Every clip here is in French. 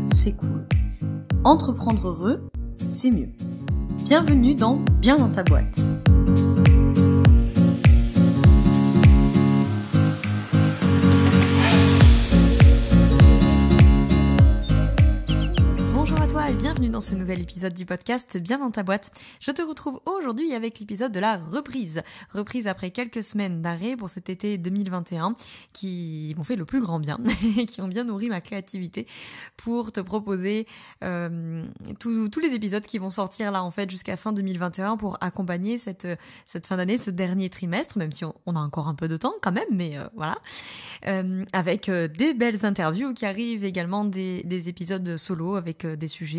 c'est cool. Entreprendre heureux, c'est mieux. Bienvenue dans Bien dans ta boîte. Bonjour à toi et bienvenue dans ce nouvel épisode du podcast Bien dans ta boîte. Je te retrouve aujourd'hui avec l'épisode de la reprise. Reprise après quelques semaines d'arrêt pour cet été 2021 qui m'ont fait le plus grand bien et qui ont bien nourri ma créativité pour te proposer tous les épisodes qui vont sortir là en fait jusqu'à fin 2021 pour accompagner cette fin d'année, ce dernier trimestre, même si on a encore un peu de temps quand même, mais voilà. Avec des belles interviews qui arrivent, également des épisodes solo avec des sujets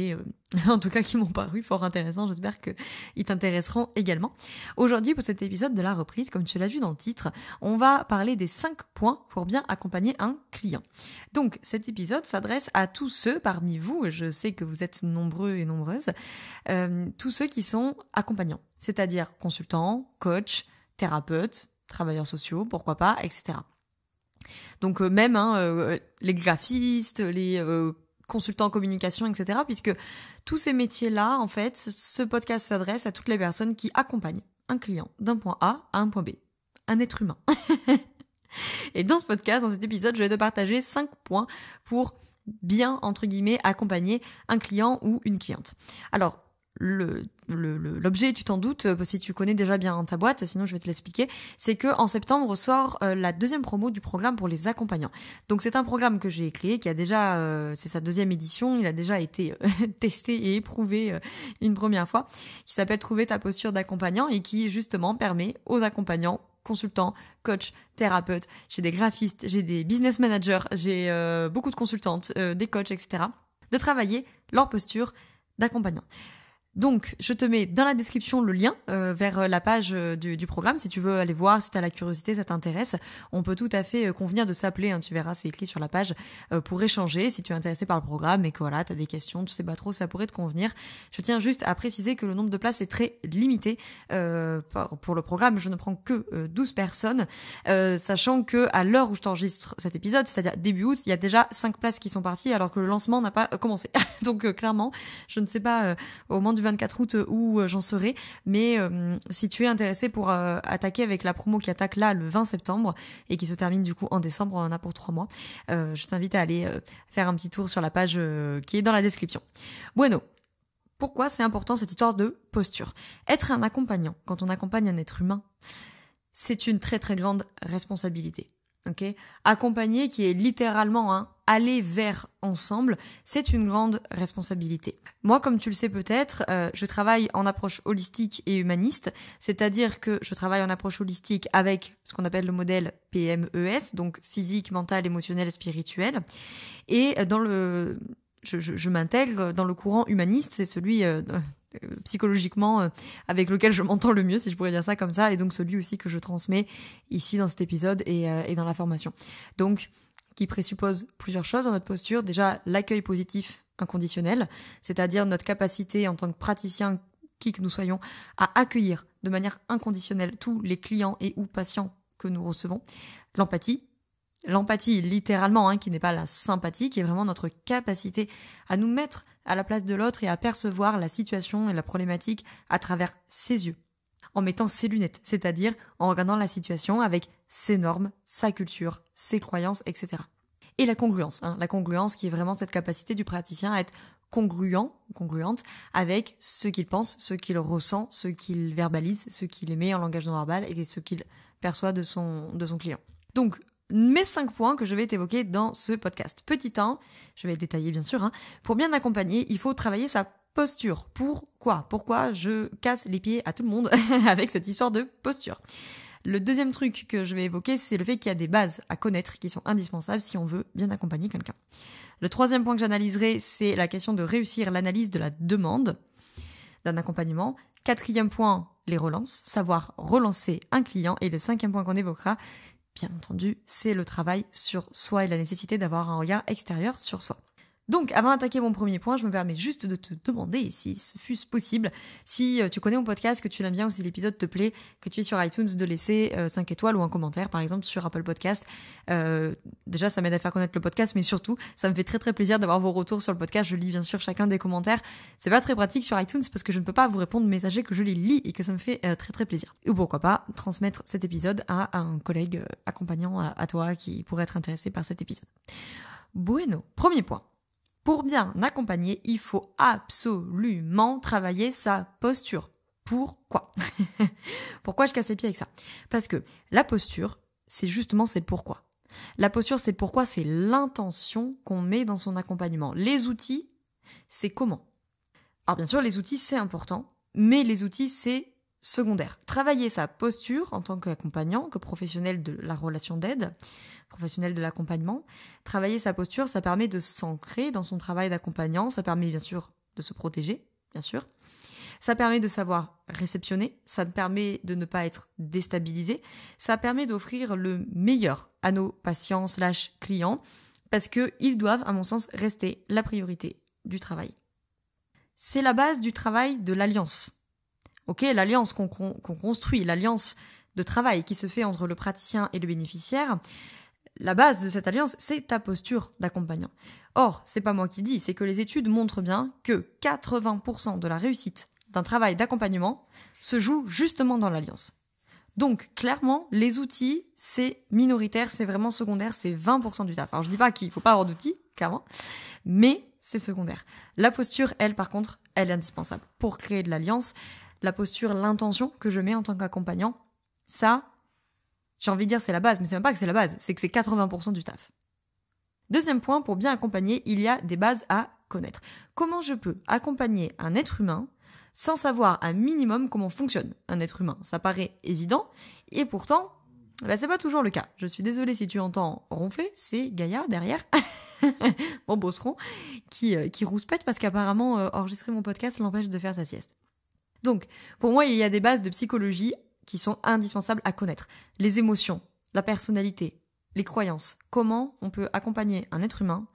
en tout cas qui m'ont paru fort intéressants, j'espère qu'ils t'intéresseront également. Aujourd'hui pour cet épisode de la reprise, comme tu l'as vu dans le titre, on va parler des 5 points pour bien accompagner un client. Donc cet épisode s'adresse à tous ceux parmi vous, et je sais que vous êtes nombreux et nombreuses, tous ceux qui sont accompagnants, c'est-à-dire consultants, coachs, thérapeutes, travailleurs sociaux, pourquoi pas, etc. Donc même les graphistes, les consultants en communication, etc. Puisque tous ces métiers-là, en fait, ce podcast s'adresse à toutes les personnes qui accompagnent un client d'un point A à un point B. Un être humain. Et dans ce podcast, dans cet épisode, je vais te partager 5 points pour bien, entre guillemets, accompagner un client ou une cliente. Alors, l'objet, tu t'en doutes, si tu connais déjà bien ta boîte, sinon je vais te l'expliquer, c'est que en septembre sort la deuxième promo du programme pour les accompagnants. Donc c'est un programme que j'ai créé, qui a déjà, c'est sa deuxième édition, il a déjà été testé et éprouvé une première fois, qui s'appelle Trouver ta posture d'accompagnant et qui justement permet aux accompagnants, consultants, coachs, thérapeutes, j'ai des graphistes, j'ai des business managers, j'ai beaucoup de consultantes, des coachs, etc., de travailler leur posture d'accompagnant. Donc, je te mets dans la description le lien vers la page du programme. Si tu veux aller voir, si tu as la curiosité, ça t'intéresse, on peut tout à fait convenir de s'appeler. Tu verras, c'est écrit sur la page pour échanger. Si tu es intéressé par le programme et que voilà, tu as des questions, tu sais pas trop, ça pourrait te convenir. Je tiens juste à préciser que le nombre de places est très limité pour le programme. Je ne prends que 12 personnes, sachant que à l'heure où je t'enregistre cet épisode, c'est-à-dire début août, il y a déjà 5 places qui sont parties alors que le lancement n'a pas commencé. Donc clairement, je ne sais pas au moment du 24 août où j'en serai, mais si tu es intéressé pour attaquer avec la promo qui attaque là le 20 septembre et qui se termine du coup en décembre, on en a pour 3 mois, je t'invite à aller faire un petit tour sur la page qui est dans la description. Bueno, pourquoi c'est important cette histoire de posture ? Être un accompagnant, quand on accompagne un être humain, c'est une très très grande responsabilité. Okay. Accompagner, qui est littéralement aller vers ensemble, c'est une grande responsabilité. Moi, comme tu le sais peut-être, je travaille en approche holistique et humaniste, c'est-à-dire que je travaille en approche holistique avec ce qu'on appelle le modèle PMES, donc physique, mental, émotionnel, spirituel, et je m'intègre dans le courant humaniste, c'est celui psychologiquement avec lequel je m'entends le mieux, si je pourrais dire ça comme ça, et donc celui aussi que je transmets ici dans cet épisode et dans la formation. Donc, qui présuppose plusieurs choses dans notre posture. Déjà, l'accueil positif inconditionnel, c'est-à-dire notre capacité en tant que praticien, qui que nous soyons, à accueillir de manière inconditionnelle tous les clients et ou patients que nous recevons. L'empathie littéralement, qui n'est pas la sympathie, qui est vraiment notre capacité à nous mettre à la place de l'autre et à percevoir la situation et la problématique à travers ses yeux, en mettant ses lunettes, c'est-à-dire en regardant la situation avec ses normes, sa culture, ses croyances, etc. Et la congruence qui est vraiment cette capacité du praticien à être congruente avec ce qu'il pense, ce qu'il ressent, ce qu'il verbalise, ce qu'il émet en langage non verbal et ce qu'il perçoit de son client. Donc, mes 5 points que je vais t'évoquer dans ce podcast. Petit 1, je vais détailler bien sûr, pour bien accompagner, il faut travailler sa posture. Pourquoi je casse les pieds à tout le monde avec cette histoire de posture ? Le deuxième truc que je vais évoquer, c'est le fait qu'il y a des bases à connaître qui sont indispensables si on veut bien accompagner quelqu'un. Le troisième point que j'analyserai, c'est la question de réussir l'analyse de la demande d'un accompagnement. Quatrième point, les relances, savoir relancer un client. Et le cinquième point qu'on évoquera, bien entendu, c'est le travail sur soi et la nécessité d'avoir un regard extérieur sur soi. Donc, avant d'attaquer mon premier point, je me permets juste de te demander, si ce fût possible, si tu connais mon podcast, que tu l'aimes bien ou si l'épisode te plaît, que tu es sur iTunes, de laisser 5 étoiles ou un commentaire, par exemple, sur Apple Podcast. Déjà, ça m'aide à faire connaître le podcast, mais surtout, ça me fait très très plaisir d'avoir vos retours sur le podcast. Je lis bien sûr chacun des commentaires. C'est pas très pratique sur iTunes parce que je ne peux pas vous répondre, mais sachez que je les lis et que ça me fait très très plaisir. Ou pourquoi pas, transmettre cet épisode à un collègue accompagnant à toi qui pourrait être intéressé par cet épisode. Bueno, premier point. Pour bien accompagner, il faut absolument travailler sa posture. Pourquoi ? Pourquoi je casse les pieds avec ça ? Parce que la posture, c'est le pourquoi. La posture, c'est le pourquoi, c'est l'intention qu'on met dans son accompagnement. Les outils, c'est comment. Alors bien sûr, les outils, c'est important, mais les outils, c'est secondaire. Travailler sa posture en tant qu'accompagnant, que professionnel de la relation d'aide, professionnel de l'accompagnement, travailler sa posture, ça permet de s'ancrer dans son travail d'accompagnant, ça permet bien sûr de se protéger, bien sûr. Ça permet de savoir réceptionner, ça me permet de ne pas être déstabilisé, ça permet d'offrir le meilleur à nos patients / clients, parce qu'ils doivent, à mon sens, rester la priorité du travail. C'est la base du travail de l'alliance. Ok, l'alliance qu'on construit, l'alliance de travail qui se fait entre le praticien et le bénéficiaire, la base de cette alliance, c'est ta posture d'accompagnant. Or, c'est pas moi qui le dis, c'est que les études montrent bien que 80% de la réussite d'un travail d'accompagnement se joue justement dans l'alliance. Donc, clairement, les outils, c'est minoritaire, c'est vraiment secondaire, c'est 20% du taf. Alors, je dis pas qu'il faut pas avoir d'outils, clairement, mais c'est secondaire. La posture, elle, par contre, elle est indispensable pour créer de l'alliance. La posture, l'intention que je mets en tant qu'accompagnant, ça, j'ai envie de dire c'est la base, mais c'est même pas que c'est la base, c'est que c'est 80% du taf. Deuxième point, pour bien accompagner, il y a des bases à connaître. Comment je peux accompagner un être humain sans savoir un minimum comment fonctionne un être humain ? Ça paraît évident, et pourtant, c'est pas toujours le cas. Je suis désolée si tu entends ronfler, c'est Gaïa derrière, mon bosseron, qui rouspète parce qu'apparemment enregistrer mon podcast l'empêche de faire sa sieste. Donc, pour moi, il y a des bases de psychologie qui sont indispensables à connaître. Les émotions, la personnalité, les croyances. Comment on peut accompagner un être humain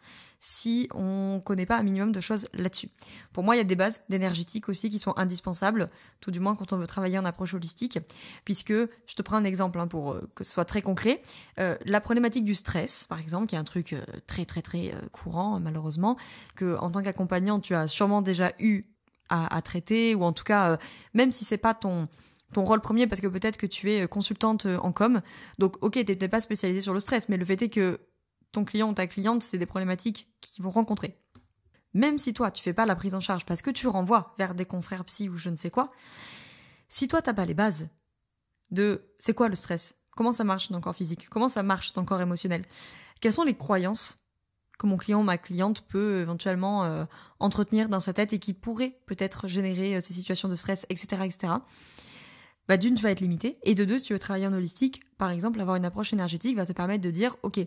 si on ne connaît pas un minimum de choses là-dessus. Pour moi, il y a des bases d'énergétique aussi qui sont indispensables, tout du moins quand on veut travailler en approche holistique, puisque, je te prends un exemple pour que ce soit très concret, la problématique du stress, par exemple, qui est un truc très très très courant, malheureusement, que en tant qu'accompagnant, tu as sûrement déjà eu à traiter, ou en tout cas, même si c'est pas ton rôle premier, parce que peut-être que tu es consultante en com, donc ok, t'es peut-être pas spécialisée sur le stress, mais le fait est que ton client ou ta cliente, c'est des problématiques qu'ils vont rencontrer. Même si toi, tu fais pas la prise en charge parce que tu renvoies vers des confrères psy ou je ne sais quoi, si toi, t'as pas les bases de c'est quoi le stress, comment ça marche dans le corps physique, comment ça marche dans le corps émotionnel, quelles sont les croyances que mon client ou ma cliente peut éventuellement entretenir dans sa tête et qui pourraient peut-être générer ces situations de stress, etc., etc., d'une, tu vas être limité, et de deux, si tu veux travailler en holistique, par exemple, avoir une approche énergétique va te permettre de dire, ok,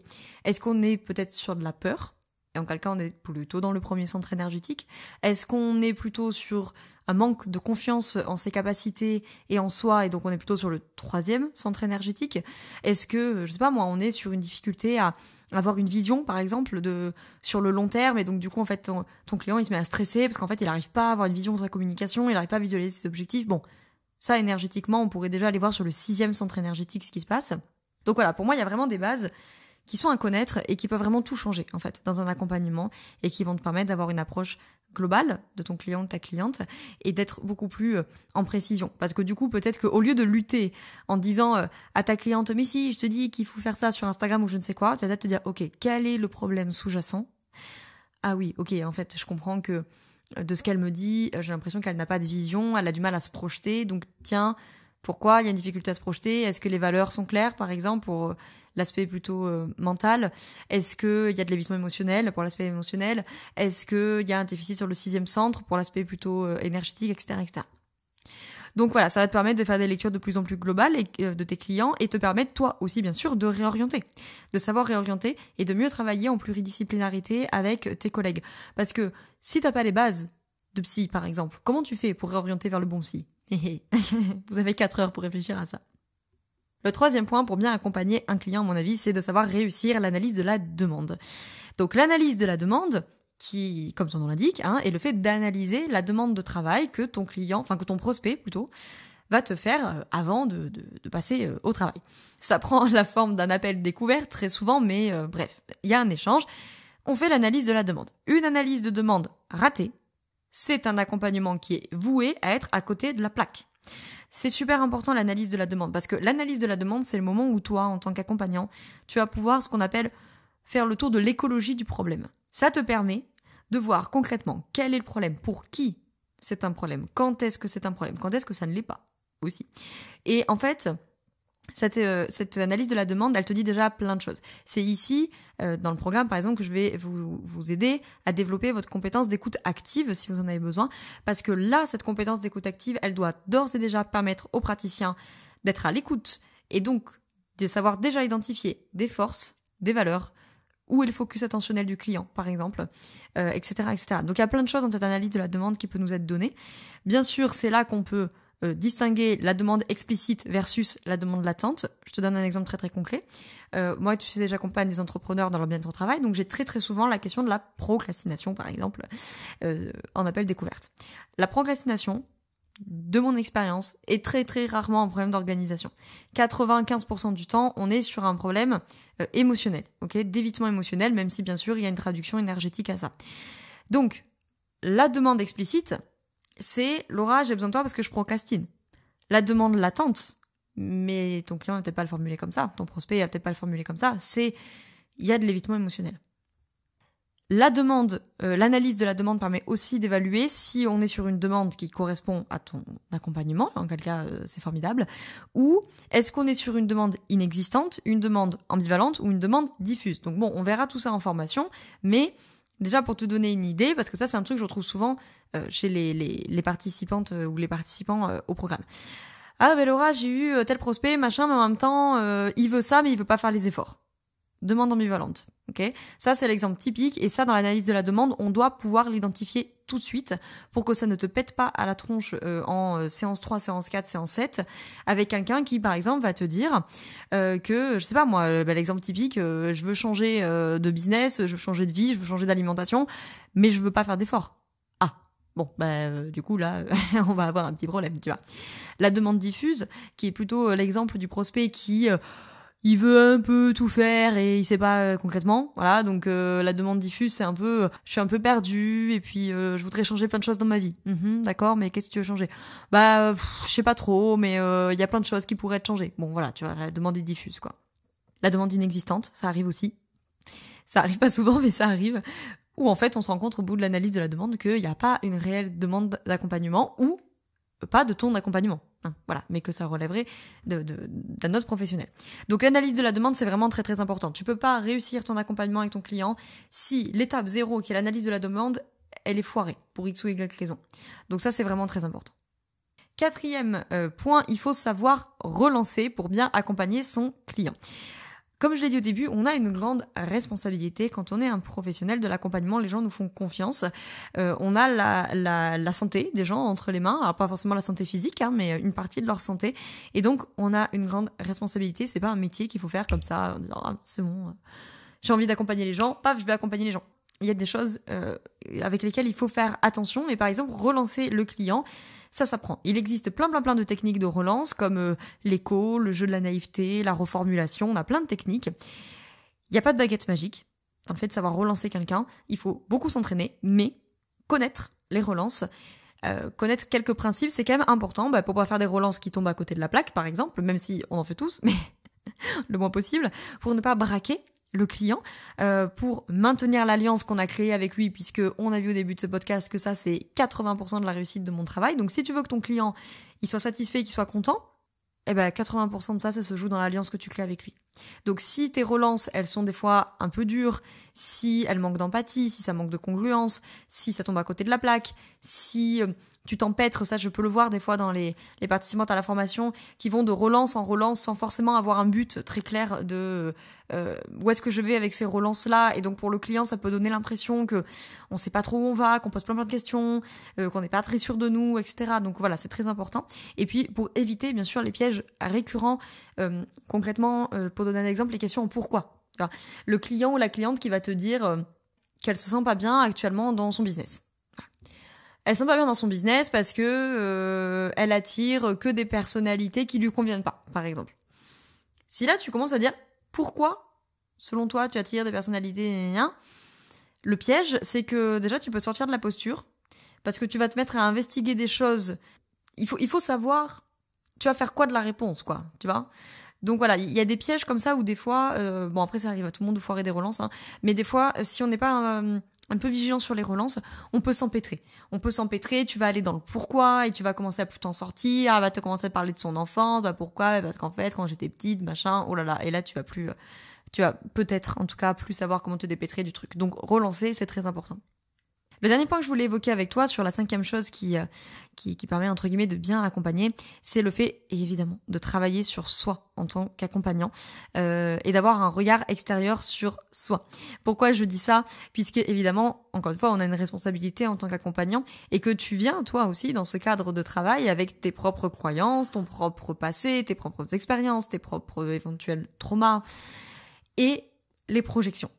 est-ce qu'on est peut-être sur de la peur, et en quel cas on est plutôt dans le premier centre énergétique, est-ce qu'on est plutôt sur un manque de confiance en ses capacités et en soi, et donc on est plutôt sur le troisième centre énergétique, est-ce que, je sais pas moi, on est sur une difficulté à avoir une vision, par exemple, sur le long terme, et donc du coup, en fait, ton client, il se met à stresser, parce qu'en fait, il n'arrive pas à avoir une vision de sa communication, il n'arrive pas à visualiser ses objectifs, bon. Ça, énergétiquement, on pourrait déjà aller voir sur le 6e centre énergétique ce qui se passe. Donc voilà, pour moi, il y a vraiment des bases qui sont à connaître et qui peuvent vraiment tout changer, en fait, dans un accompagnement et qui vont te permettre d'avoir une approche globale de ton client, de ta cliente et d'être beaucoup plus en précision. Parce que du coup, peut-être qu'au lieu de lutter en disant à ta cliente « mais si, je te dis qu'il faut faire ça sur Instagram ou je ne sais quoi », tu vas peut-être te dire « ok, quel est le problème sous-jacent ?» Ah oui, ok, en fait, je comprends que de ce qu'elle me dit, j'ai l'impression qu'elle n'a pas de vision, elle a du mal à se projeter, donc tiens, pourquoi il y a une difficulté à se projeter ? Est-ce que les valeurs sont claires, par exemple, pour l'aspect plutôt mental ? Est-ce qu'il y a de l'évitement émotionnel pour l'aspect émotionnel ? Est-ce qu'il y a un déficit sur le 6e centre pour l'aspect plutôt énergétique, etc., etc. Donc voilà, ça va te permettre de faire des lectures de plus en plus globales de tes clients et te permettre, toi aussi, bien sûr, de réorienter, de savoir réorienter et de mieux travailler en pluridisciplinarité avec tes collègues. Parce que si t'as pas les bases de psy, par exemple, comment tu fais pour réorienter vers le bon psy ? Vous avez 4 heures pour réfléchir à ça. Le 3e point pour bien accompagner un client, à mon avis, c'est de savoir réussir l'analyse de la demande. Donc l'analyse de la demande, qui, comme son nom l'indique, est le fait d'analyser la demande de travail que ton client, enfin que ton prospect plutôt, va te faire avant de passer au travail. Ça prend la forme d'un appel découvert très souvent, mais bref, il y a un échange. On fait l'analyse de la demande. Une analyse de demande ratée, c'est un accompagnement qui est voué à être à côté de la plaque. C'est super important l'analyse de la demande, parce que l'analyse de la demande, c'est le moment où toi, en tant qu'accompagnant, tu vas pouvoir ce qu'on appelle faire le tour de l'écologie du problème. Ça te permet de voir concrètement quel est le problème, pour qui c'est un problème, quand est-ce que c'est un problème, quand est-ce que ça ne l'est pas aussi. Et en fait, cette analyse de la demande, elle te dit déjà plein de choses. C'est ici, dans le programme par exemple, que je vais vous aider à développer votre compétence d'écoute active si vous en avez besoin, parce que là, cette compétence d'écoute active, elle doit d'ores et déjà permettre aux praticiens d'être à l'écoute et donc de savoir déjà identifier des forces, des valeurs, où est le focus attentionnel du client, par exemple, etc., etc. Donc il y a plein de choses dans cette analyse de la demande qui peut nous être donnée. Bien sûr, c'est là qu'on peut distinguer la demande explicite versus la demande latente. Je te donne un exemple très très concret. Moi, tu sais, j'accompagne des entrepreneurs dans leur bien-être au travail, donc j'ai très très souvent la question de la procrastination, par exemple, en appel découverte. La procrastination, de mon expérience, est très très rarement un problème d'organisation. 95% du temps, on est sur un problème émotionnel, d'évitement émotionnel, même si bien sûr il y a une traduction énergétique à ça. Donc, la demande explicite, c'est Laura, j'ai besoin de toi parce que je procrastine. La demande latente, mais ton client va peut-être pas le formuler comme ça, ton prospect va peut-être pas le formuler comme ça, c'est il y a de l'évitement émotionnel. La demande, l'analyse de la demande permet aussi d'évaluer si on est sur une demande qui correspond à ton accompagnement, en quel cas c'est formidable, ou est-ce qu'on est sur une demande inexistante, une demande ambivalente ou une demande diffuse. Donc bon, on verra tout ça en formation, mais déjà pour te donner une idée, parce que ça c'est un truc que je retrouve souvent chez les participantes ou les participants au programme. Ah ben Laura, j'ai eu tel prospect, machin, mais en même temps, il veut ça, mais il veut pas faire les efforts. Demande ambivalente. Ça, c'est l'exemple typique. Et ça, dans l'analyse de la demande, on doit pouvoir l'identifier tout de suite pour que ça ne te pète pas à la tronche en séance 3, séance 4, séance 7, avec quelqu'un qui, par exemple, va te dire que, je sais pas moi, l'exemple typique, je veux changer de business, je veux changer de vie, je veux changer d'alimentation, mais je veux pas faire d'efforts. Ah, bon, du coup, là, on va avoir un petit problème, tu vois. La demande diffuse, qui est plutôt l'exemple du prospect qui... il veut un peu tout faire et il sait pas concrètement. Voilà, donc la demande diffuse, c'est un peu je suis un peu perdue et puis je voudrais changer plein de choses dans ma vie. D'accord, mais qu'est-ce que tu veux changer? Je sais pas trop, mais il y a plein de choses qui pourraient être changées. Bon voilà, tu vois, la demande est diffuse quoi. La demande inexistante, ça arrive aussi. Ça arrive pas souvent, mais ça arrive. Où en fait, on se rend compte au bout de l'analyse de la demande qu'il n'y a pas une réelle demande d'accompagnement ou pas de ton accompagnement. Voilà, mais que ça relèverait d'un autre professionnel. Donc l'analyse de la demande, c'est vraiment très très important. Tu peux pas réussir ton accompagnement avec ton client si l'étape 0, qui est l'analyse de la demande, elle est foirée, pour X ou Y raison. Donc ça, c'est vraiment très important. Quatrième point, il faut savoir relancer pour bien accompagner son client. Comme je l'ai dit au début, on a une grande responsabilité quand on est un professionnel de l'accompagnement. Les gens nous font confiance. On a la santé des gens entre les mains. Alors pas forcément la santé physique, mais une partie de leur santé. Et donc, on a une grande responsabilité. C'est pas un métier qu'il faut faire comme ça en disant « Ah, c'est bon, j'ai envie d'accompagner les gens. Paf, je vais accompagner les gens. » Il y a des choses avec lesquelles il faut faire attention. Et par exemple, relancer le client, ça s'apprend. Il existe plein de techniques de relance comme l'écho, le jeu de la naïveté, la reformulation. On a plein de techniques. Il n'y a pas de baguette magique. Dans le fait de savoir relancer quelqu'un, il faut beaucoup s'entraîner, mais connaître les relances, connaître quelques principes, c'est quand même important pour pas faire des relances qui tombent à côté de la plaque, par exemple, même si on en fait tous, mais le moins possible, pour ne pas braquer le client, pour maintenir l'alliance qu'on a créée avec lui, puisque on a vu au début de ce podcast que ça, c'est 80% de la réussite de mon travail. Donc, si tu veux que ton client, il soit satisfait, qu'il soit content, 80% de ça se joue dans l'alliance que tu crées avec lui. Donc, si tes relances, elles sont des fois un peu dures, si elles manquent d'empathie, si ça manque de congruence, si ça tombe à côté de la plaque, si tu t'empêtres, ça je peux le voir des fois dans les participantes à la formation qui vont de relance en relance sans forcément avoir un but très clair de où est-ce que je vais avec ces relances-là. Et donc pour le client, ça peut donner l'impression que on sait pas trop où on va, qu'on pose plein de questions, qu'on n'est pas très sûr de nous, etc. Donc voilà, c'est très important. Et puis pour éviter bien sûr les pièges récurrents, concrètement, pour donner un exemple, les questions en pourquoi. Le client ou la cliente qui va te dire qu'elle se sent pas bien actuellement dans son business. Elle se sent pas bien dans son business parce que elle attire que des personnalités qui lui conviennent pas, par exemple. Si là tu commences à dire pourquoi, selon toi, tu attires des personnalités, le piège, c'est que déjà tu peux sortir de la posture parce que tu vas te mettre à investiguer des choses. Il faut savoir, tu vas faire quoi de la réponse, quoi, tu vois. Donc voilà, il y a des pièges comme ça où des fois, bon après ça arrive à tout le monde de foirer des relances, mais des fois, si on n'est pas un peu vigilant sur les relances, on peut s'empêtrer. Tu vas aller dans le pourquoi et tu vas commencer à plus t'en sortir, elle va te commencer à parler de son enfance, bah pourquoi, parce qu'en fait quand j'étais petite, machin, oh là là, et là tu vas peut-être en tout cas plus savoir comment te dépêtrer du truc. Donc relancer, c'est très important. Le dernier point que je voulais évoquer avec toi sur la 5e chose qui permet entre guillemets de bien accompagner, c'est le fait évidemment de travailler sur soi en tant qu'accompagnant et d'avoir un regard extérieur sur soi. Pourquoi je dis ça? Puisque évidemment, encore une fois, on a une responsabilité en tant qu'accompagnant et que tu viens toi aussi dans ce cadre de travail avec tes propres croyances, ton propre passé, tes propres expériences, tes propres éventuels traumas et les projections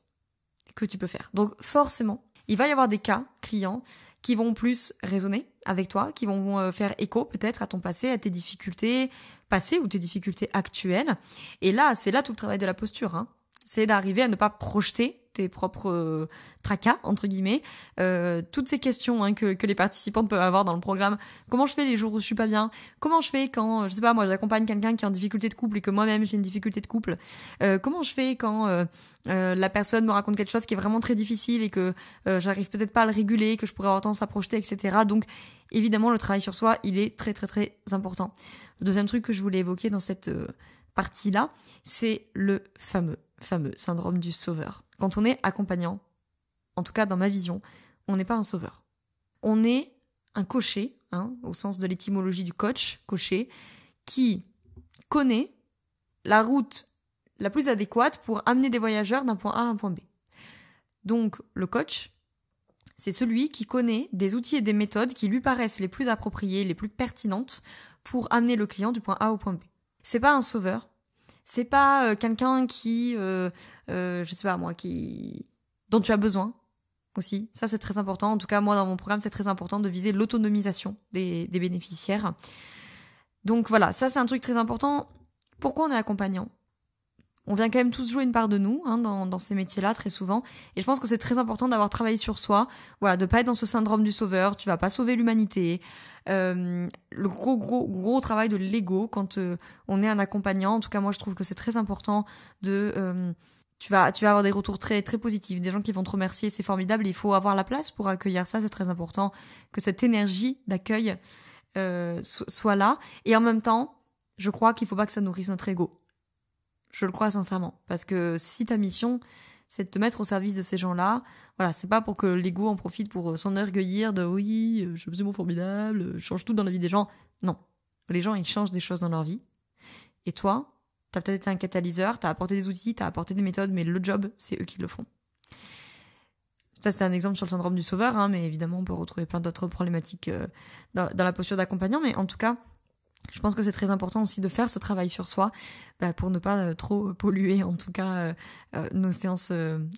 que tu peux faire. Donc forcément, il va y avoir des cas clients qui vont plus résonner avec toi, qui vont faire écho peut-être à ton passé, à tes difficultés passées ou tes difficultés actuelles. Et là, c'est là tout le travail de la posture. C'est d'arriver à ne pas projeter tes propres tracas, entre guillemets, toutes ces questions que les participantes peuvent avoir dans le programme. Comment je fais les jours où je suis pas bien? Comment je fais quand, je sais pas, moi j'accompagne quelqu'un qui est en difficulté de couple et que moi-même j'ai une difficulté de couple? Comment je fais quand la personne me raconte quelque chose qui est vraiment très difficile et que j'arrive peut-être pas à le réguler, que je pourrais avoir tendance à projeter, etc. Donc évidemment, le travail sur soi, il est très très très important. Le deuxième truc que je voulais évoquer dans cette partie-là, c'est le fameux syndrome du sauveur. Quand on est accompagnant, en tout cas dans ma vision, on n'est pas un sauveur. On est un cocher, au sens de l'étymologie du coach, cocher, qui connaît la route la plus adéquate pour amener des voyageurs d'un point A à un point B. Donc le coach, c'est celui qui connaît des outils et des méthodes qui lui paraissent les plus appropriées, les plus pertinentes pour amener le client du point A au point B. C'est pas un sauveur. C'est pas quelqu'un qui, je sais pas moi, dont tu as besoin aussi. Ça, c'est très important. En tout cas, moi, dans mon programme, c'est très important de viser l'autonomisation des bénéficiaires. Donc voilà, ça, c'est un truc très important. Pourquoi on est accompagnant? On vient quand même tous jouer une part de nous dans ces métiers-là, très souvent. Et je pense que c'est très important d'avoir travaillé sur soi. Voilà, de pas être dans ce syndrome du sauveur. Tu vas pas sauver l'humanité. Le gros travail de l'ego quand on est un accompagnant. En tout cas, moi, je trouve que c'est très important de... tu vas avoir des retours très, très positifs, des gens qui vont te remercier, c'est formidable. Il faut avoir la place pour accueillir ça, c'est très important. Que cette énergie d'accueil soit là. Et en même temps, je crois qu'il faut pas que ça nourrisse notre ego. Je le crois sincèrement. Parce que si ta mission, c'est de te mettre au service de ces gens-là, voilà, c'est pas pour que l'ego en profite pour s'enorgueillir de oui, je suis absolument formidable, je change tout dans la vie des gens. Non. Les gens, ils changent des choses dans leur vie. Et toi, t'as peut-être été un catalyseur, t'as apporté des outils, t'as apporté des méthodes, mais le job, c'est eux qui le font. Ça, c'était un exemple sur le syndrome du sauveur, mais évidemment, on peut retrouver plein d'autres problématiques dans la posture d'accompagnant. Mais en tout cas, je pense que c'est très important aussi de faire ce travail sur soi pour ne pas trop polluer, en tout cas, nos séances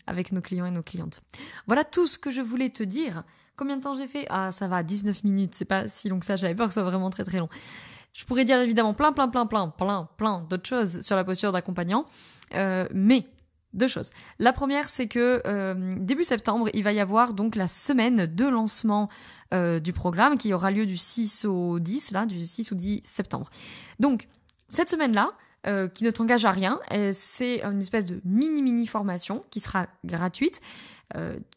avec nos clients et nos clientes. Voilà tout ce que je voulais te dire. Combien de temps j'ai fait? Ah, ça va, 19 minutes, c'est pas si long que ça, j'avais peur que ce soit vraiment très très long. Je pourrais dire évidemment plein d'autres choses sur la posture d'accompagnant, mais... 2 choses. La première, c'est que début septembre, il va y avoir donc la semaine de lancement du programme qui aura lieu du 6 au 10 septembre. Donc, cette semaine-là, qui ne t'engage à rien, c'est une espèce de mini formation qui sera gratuite.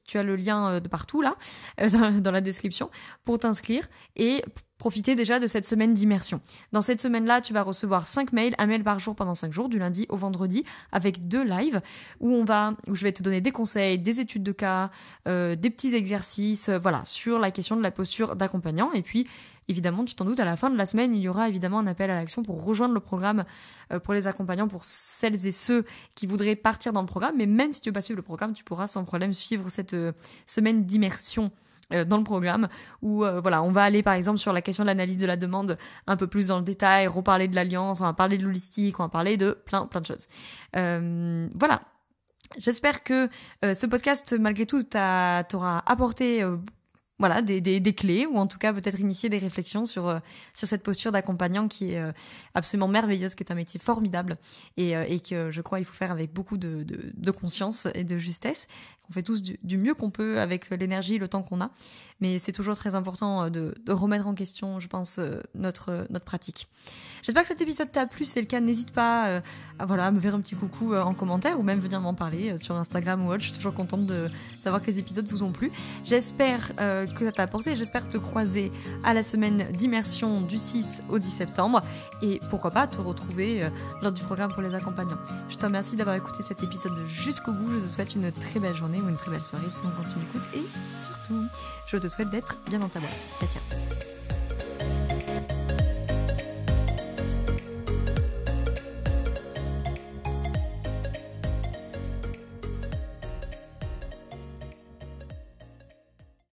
Tu as le lien de partout là, dans la description, pour t'inscrire et profiter déjà de cette semaine d'immersion. Dans cette semaine-là, tu vas recevoir 5 mails, un mail par jour pendant 5 jours, du lundi au vendredi, avec 2 lives où je vais te donner des conseils, des études de cas, des petits exercices, voilà, sur la question de la posture d'accompagnant. Et puis, évidemment, tu t'en doutes, à la fin de la semaine, il y aura évidemment un appel à l'action pour rejoindre le programme pour les accompagnants, pour celles et ceux qui voudraient partir dans le programme. Mais même si tu veux pas suivre le programme, tu pourras sans problème suivre cette semaine d'immersion dans le programme où voilà, on va aller par exemple sur la question de l'analyse de la demande un peu plus dans le détail, reparler de l'alliance, on va parler de l'holistique, on va parler de plein de choses. Voilà. J'espère que ce podcast, malgré tout, t'aura apporté des clés, ou en tout cas peut-être initier des réflexions sur cette posture d'accompagnant qui est absolument merveilleuse, qui est un métier formidable et que je crois il faut faire avec beaucoup de conscience et de justesse. On fait tous du mieux qu'on peut avec l'énergie et le temps qu'on a, mais c'est toujours très important de remettre en question, je pense, notre pratique. J'espère que cet épisode t'a plu. Si c'est le cas, n'hésite pas à me faire un petit coucou en commentaire ou même venir m'en parler sur Instagram ou autre. Je suis toujours contente de savoir que les épisodes vous ont plu. J'espère que ça t'a apporté. J'espère te croiser à la semaine d'immersion du 6 au 10 septembre et pourquoi pas te retrouver lors du programme pour les accompagnants. Je te remercie d'avoir écouté cet épisode jusqu'au bout. Je te souhaite une très belle journée ou une très belle soirée selon quand tu m'écoutes et surtout, je te souhaite d'être bien dans ta boîte. Ciao, ciao.